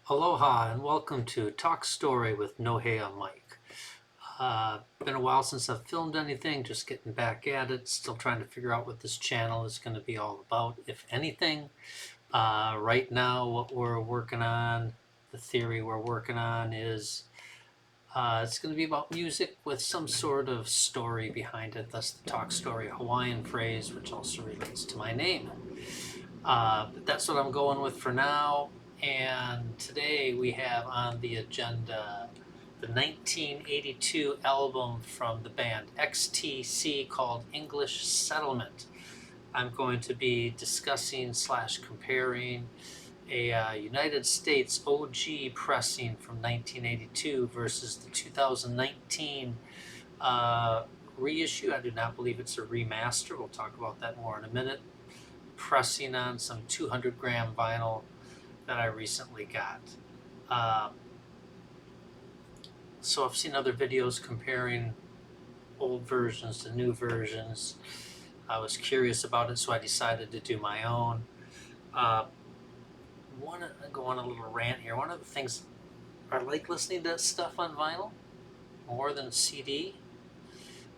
Aloha and welcome to Talk Story with No Hey on Mike. Been a while since I've filmed anything, just getting back at it, still trying to figure out what this channel is going to be all about, if anything. Right now, what we're working on, the theory we're working on is it's going to be about music with some sort of story behind it, thus the Talk Story Hawaiian phrase, which also relates to my name. But that's what I'm going with for now. And today we have on the agenda the 1982 album from the band XTC called English Settlement. I'm going to be discussing / comparing a United States OG pressing from 1982 versus the 2019 reissue. I do not believe it's a remaster. We'll talk about that more in a minute. Pressing on some 200-gram vinyl that I recently got. So I've seen other videos comparing old versions to new versions. I was curious about it, so I decided to do my own. Want to go on a little rant here. One of the things I like listening to stuff on vinyl more than CD.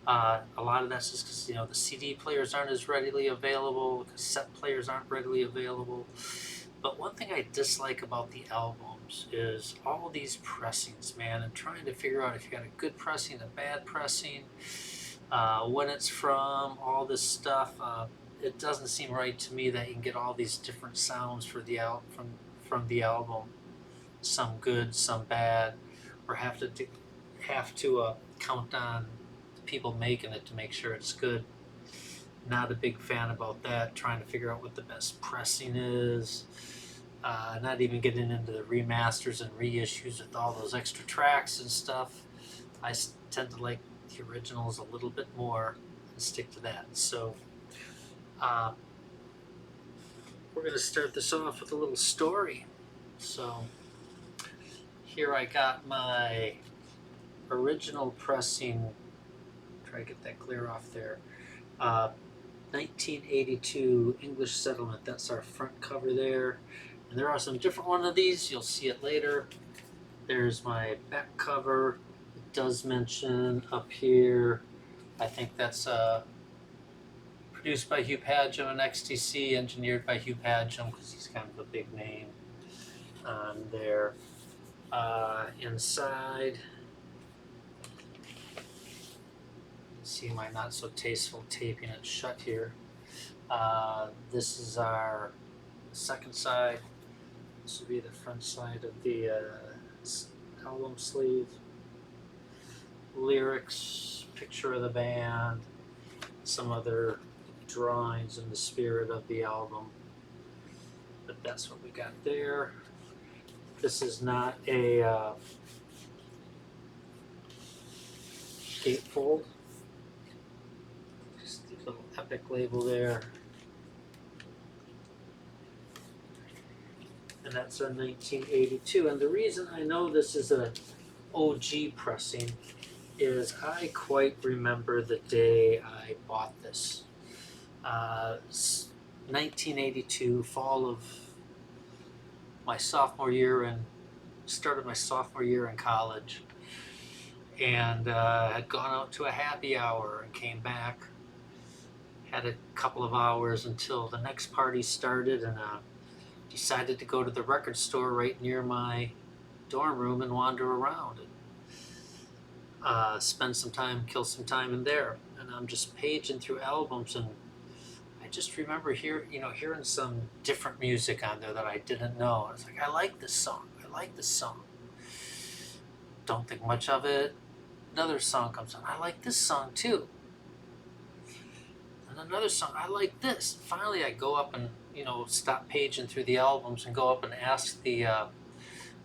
A lot of that's just because the CD players aren't as readily available, cassette players aren't readily available. But one thing I dislike about the albums is all these pressings, man, and trying to figure out if you got a good pressing, a bad pressing, when it's from, all this stuff. It doesn't seem right to me that you can get all these different sounds for the from the album, some good, some bad, or have to count on the people making it to make sure it's good. Not a big fan about that. Trying to figure out what the best pressing is. Not even getting into the remasters and reissues with all those extra tracks and stuff. I tend to like the originals a little bit more and stick to that. So we're going to start this off with a little story. So here I got my original pressing. Try to get that clear off there. 1982 English Settlement. That's our front cover there. And there are some different one of these. You'll see it later. There's my back cover. It does mention up here, I think that's produced by Hugh Padgham and XTC, engineered by Hugh Padgham because he's kind of a big name on there. Inside, see my not so tasteful taping it shut here. This is our second side. This will be the front side of the album sleeve. Lyrics, picture of the band, some other drawings in the spirit of the album. But that's what we got there. This is not a gatefold. Just the little Epic label there. And that's our 1982. And the reason I know this is an OG pressing is I quite remember the day I bought this. 1982, fall of my sophomore year, and started my sophomore year in college. And had gone out to a happy hour and came back. Had a couple of hours until the next party started, and decided to go to the record store right near my dorm room and wander around and spend some time, kill some time in there. And I'm just paging through albums, and I just remember hearing some different music on there that I didn't know. I was like, I like this song. I like this song. Don't think much of it. Another song comes on. I like this song too. And another song. I like this. Finally, I go up and stop paging through the albums and go up and ask the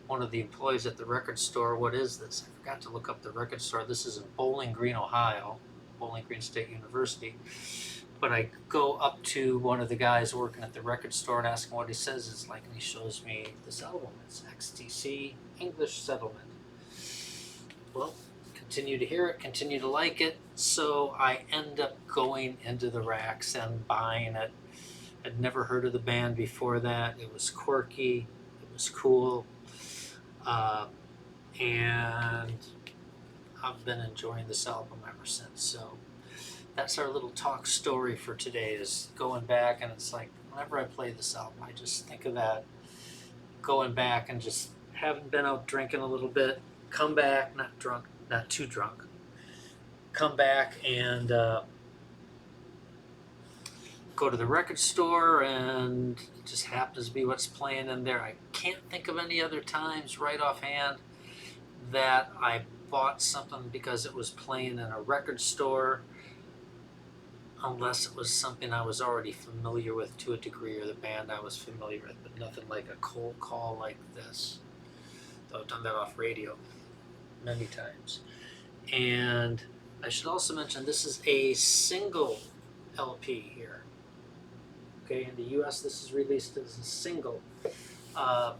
one of the employees at the record store, what is this? I forgot to look up the record store. This is in Bowling Green, Ohio, Bowling Green State University. But I go up to one of the guys working at the record store and ask him what he says. It's like, and he shows me this album. It's XTC English Settlement. Well, continue to hear it, continue to like it. So I end up going into the racks and buying it. I'd never heard of the band before that. It was quirky. was cool. And I've been enjoying this album ever since. So that's our little talk story for today, is going back. And it's like whenever I play this album, I just think of that, going back and just having been out drinking a little bit, come back, not drunk, not too drunk, come back and go to the record store, and it just happens to be what's playing in there. I can't think of any other times right offhand that I bought something because it was playing in a record store, unless it was something I was already familiar with to a degree, or the band I was familiar with, but nothing like a cold call like this. Though I've done that off radio many times. And I should also mention this is a single LP here. Okay, in the US this is released as a single. I'm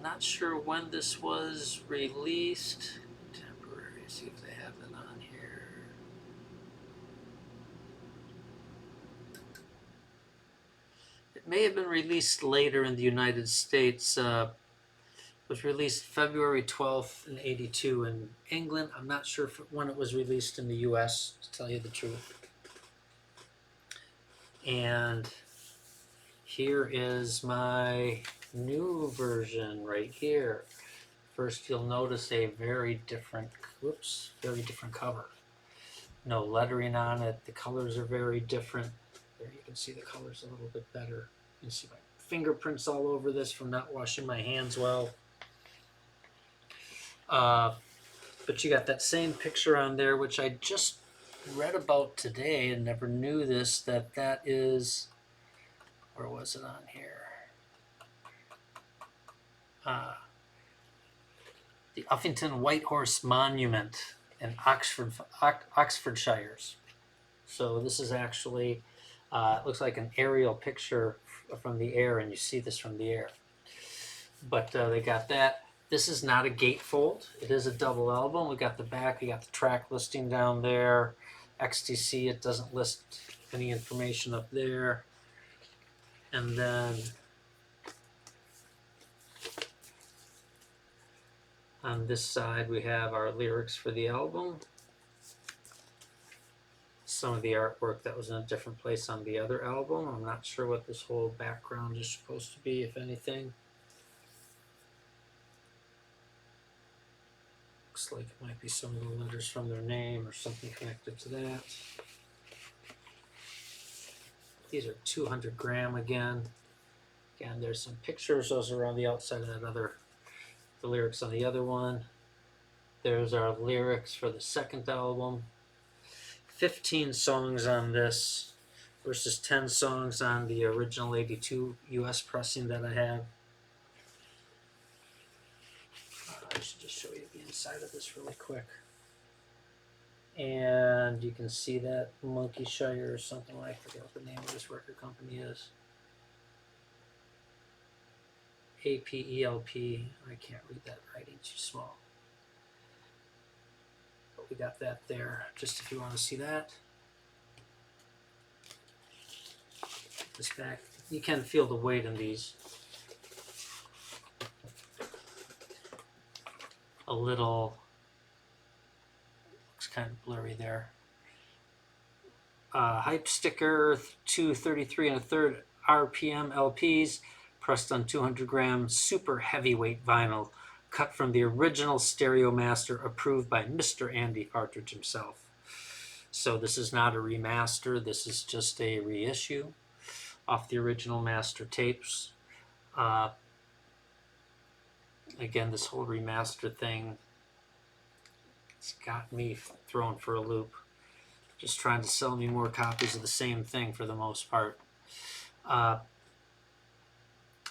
not sure when this was released. Temporary, see if they have it on here. It may have been released later in the United States. It was released February 12th in '82 in England. I'm not sure when it was released in the US, to tell you the truth. And here is my new version right here. First, you'll notice a very different cover. No lettering on it. The colors are very different. There, you can see the colors a little bit better. You can see my fingerprints all over this from not washing my hands well. But you got that same picture on there, which I just read about today and never knew this, that is, where was it on here? The Uffington White Horse Monument in Oxfordshires. So this is actually, it looks like an aerial picture from the air, and you see this from the air. But they got that. This is not a gatefold. It is a double album. We got the back, we got the track listing down there. XTC, it doesn't list any information up there. And then on this side, we have our lyrics for the album. Some of the artwork that was in a different place on the other album. I'm not sure what this whole background is supposed to be, if anything. Looks like it might be some of the letters from their name or something connected to that. These are 200 gram again. Again, there's some pictures. Those are on the outside of that other, the lyrics on the other one. There's our lyrics for the second album. 15 songs on this versus 10 songs on the original '82 US pressing that I have. I should just show you the inside of this really quick. And you can see that Monkeyshire or something, like, I forget what the name of this record company is. APELP. I can't read that writing, too small. But we got that there, just if you want to see that. This back, you can feel the weight in these. A little, looks kind of blurry there. Hype sticker, 233 1/3 RPM LPs, pressed on 200 gram super heavyweight vinyl, cut from the original Stereo Master, approved by Mr. Andy Partridge himself. So this is not a remaster, this is just a reissue off the original master tapes. Again, this whole remaster thing, it's got me thrown for a loop. Just trying to sell me more copies of the same thing for the most part.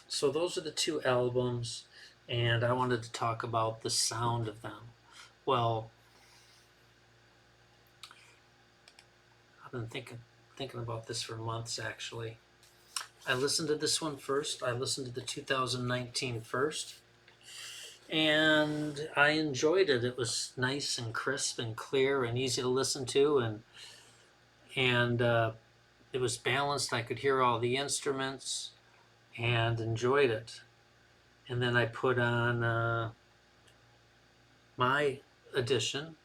So those are the two albums, and I wanted to talk about the sound of them. Well, I've been thinking about this for months, actually. I listened to this one first. I listened to the 2019 first. And I enjoyed it. It was nice and crisp and clear and easy to listen to, and it was balanced. I could hear all the instruments. and enjoyed it. And then I put on my edition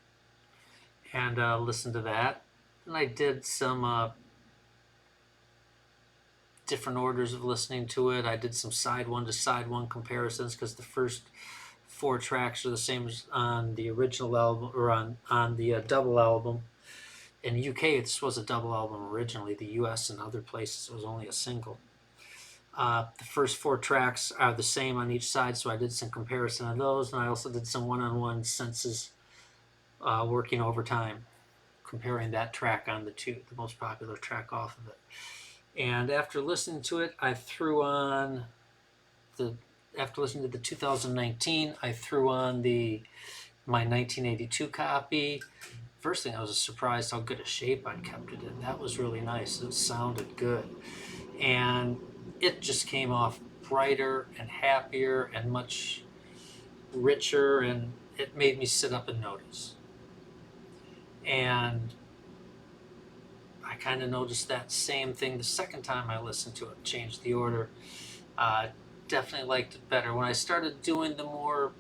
and listened to that. And I did some different orders of listening to it. I did some side one to side one comparisons because the first 4 tracks are the same as on the original album or on the double album. In the UK, this was a double album originally. The US and other places, it was only a single. The first 4 tracks are the same on each side, so I did some comparison of those, and I also did some one-on-one senses working overtime, comparing that track on the most popular track off of it. And after listening to it, after listening to the 2019, I threw on my 1982 copy. First thing, I was surprised how good a shape I'd kept it in. That was really nice. It sounded good. And it just came off brighter and happier and much richer, and it made me sit up and notice. And I kind of noticed that same thing the second time I listened to it, changed the order. Definitely liked it better. When I started doing the more,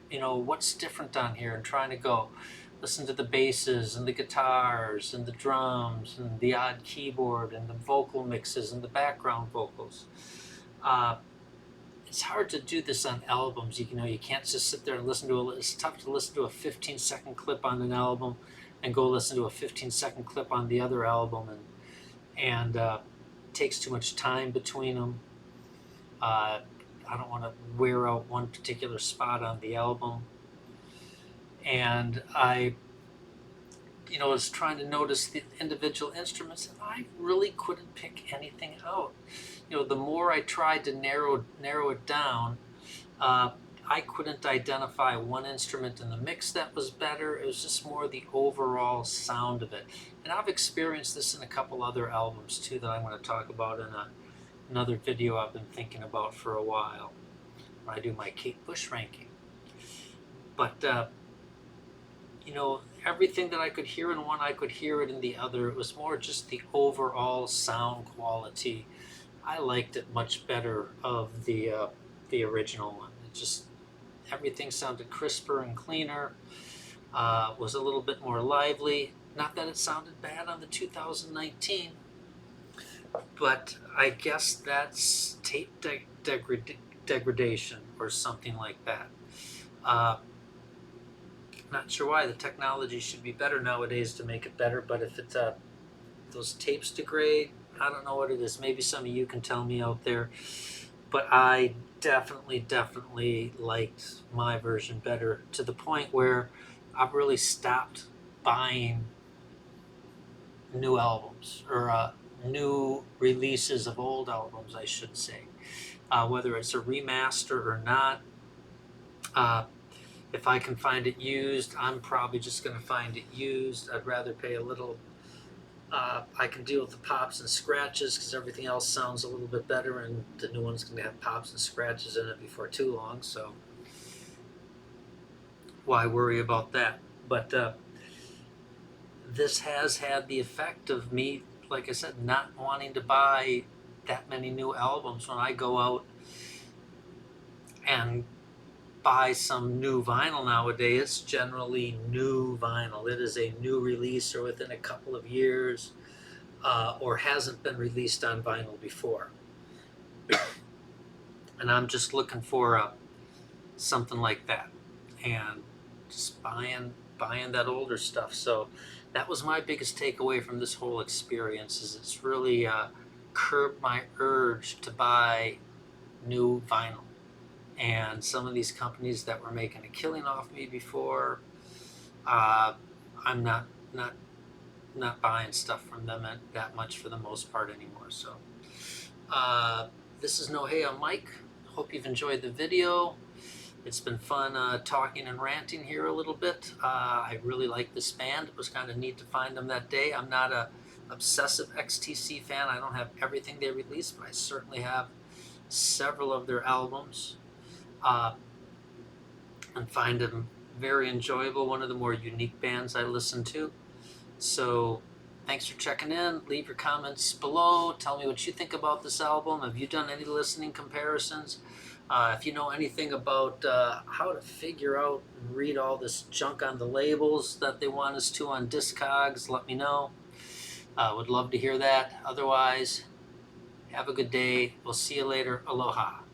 what's different on here and trying to go listen to the basses and the guitars and the drums and the odd keyboard and the vocal mixes and the background vocals. It's hard to do this on albums. You can't just sit there and listen to it's tough to listen to a 15-second clip on an album and go listen to a 15-second clip on the other album, and it takes too much time between them. I don't want to wear out one particular spot on the album. And I was trying to notice the individual instruments, and I really couldn't pick anything out. The more I tried to narrow it down, I couldn't identify one instrument in the mix that was better. It was just more the overall sound of it. And I've experienced this in a couple other albums too that I'm going to talk about in another video I've been thinking about for a while when I do my Kate Bush ranking. But everything that I could hear in one, I could hear it in the other. It was more just the overall sound quality. I liked it much better of the original one. It just, everything sounded crisper and cleaner, was a little bit more lively. Not that it sounded bad on the 2019, but I guess that's tape degradation or something like that. Not sure why. The technology should be better nowadays to make it better, but if it's those tapes degrade, I don't know what it is. Maybe some of you can tell me out there. But I definitely liked my version better, to the point where I've really stopped buying new albums, or new releases of old albums, I should say. Whether it's a remaster or not. If I can find it used, I'm probably just going to find it used. I'd rather pay a little. I can deal with the pops and scratches because everything else sounds a little bit better, and the new one's going to have pops and scratches in it before too long, so why worry about that? But this has had the effect of me, like I said, not wanting to buy that many new albums. When I go out and buy some new vinyl nowadays, it's generally new vinyl. It is a new release or within a couple of years, or hasn't been released on vinyl before. And I'm just looking for something like that, and just buying that older stuff. So that was my biggest takeaway from this whole experience, is it's really curbed my urge to buy new vinyl. And some of these companies that were making a killing off me before, I'm not buying stuff from them that much for the most part anymore. So this is No Hey, I'm Mike. Hope you've enjoyed the video. It's been fun talking and ranting here a little bit. I really like this band. It was kind of neat to find them that day. I'm not a obsessive XTC fan. I don't have everything they released, but I certainly have several of their albums. And find them very enjoyable. One of the more unique bands I listen to. So Thanks for checking in. Leave your comments below. Tell me what you think about this album. Have you done any listening comparisons? If you know anything about how to figure out and read all this junk on the labels that they want us to on Discogs, let me know. Would love to hear that. Otherwise, have a good day. We'll see you later. Aloha.